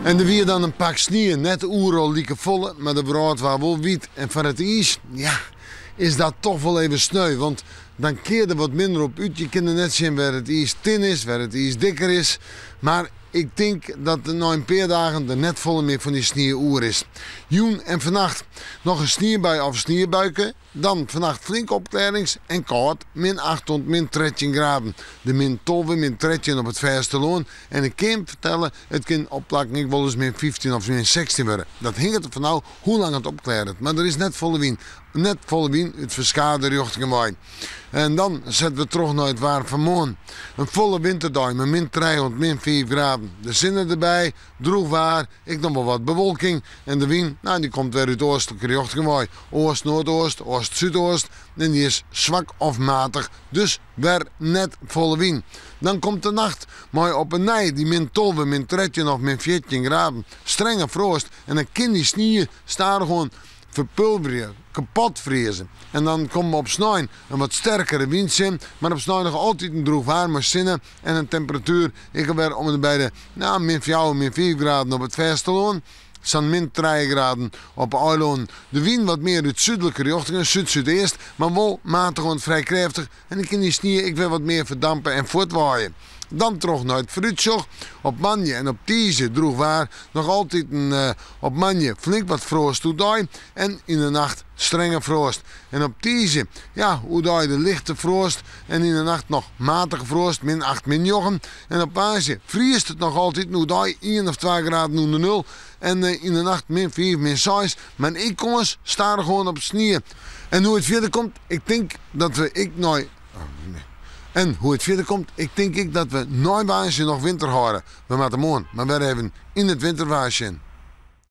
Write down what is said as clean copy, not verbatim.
En er weer dan een pak sneeuw, net oerol lieke volle, maar de brood was wel wit. En van het ijs, ja, is dat toch wel even sneu. Want dan keer er wat minder op uit. Je kunt net zien waar het ijs tin is, waar het ijs dikker is. Maar ik denk dat er na een paar dagen er net volle meer van die sneeuw oer is. Joen en vannacht nog een sneeuwbui of sneeuwbuiken. Dan vannacht flink opklarings en koud, -8 tot -13 graden. De -12, -13 op het verste loon. En ik kan vertellen, het kan opplakken wel eens -15 of -16 worden. Dat hing het van nou hoe lang het opklaart. Maar er is net volle wind. Net volle wind, het verschade richting mij. En dan zetten we terug naar het waar van morgen. Een volle winterdag met -3 tot -4 graden. De zinnen erbij, droeg waar, ik nog wel wat bewolking. En de wind, nou, die komt weer uit oostelijke richting mij. Oost, noordoost, oost, zuidoost. En die is zwak of matig, dus weer net volle wind. Dan komt de nacht, maar op een nij die -12, -13 of -14 graden. Strenge frost en dan kan die sneeuw staan gewoon verpulveren, kapot vriezen. En dan komen we op sneeuw een wat sterkere wind in, maar op sneeuw nog altijd een droog warme zinnen en een temperatuur. Ik heb weer om de beide, nou, -4, -4 graden op het Vesterloon. Zijn -3 graden op Eiloon. De wind wat meer uit zuidelijke richting, zuid-zuidoost, maar wel matig en vrij krachtig. En ik kan die sneeuw ik weer wat meer verdampen en voortwaaien. Dan terug naar het fruitjoch. Op Manje en op Tieze droeg waar nog altijd op Manje flink wat frost toedaai. En in de nacht strenge frost. En op Tieze, ja, hoe de lichte frost. En in de nacht nog matige frost, -8, -9. En op Azië vriest het nog altijd, hoe 1 of 2 graden onder nul. En in de nacht -4, -6. Maar ik kom eens, sta er gewoon op sneeuw. En hoe het verder komt, ik denk dat we En hoe het verder komt, ik denk dat we nooit nog winter houden. We moeten morgen, maar we even in het winterwaasje.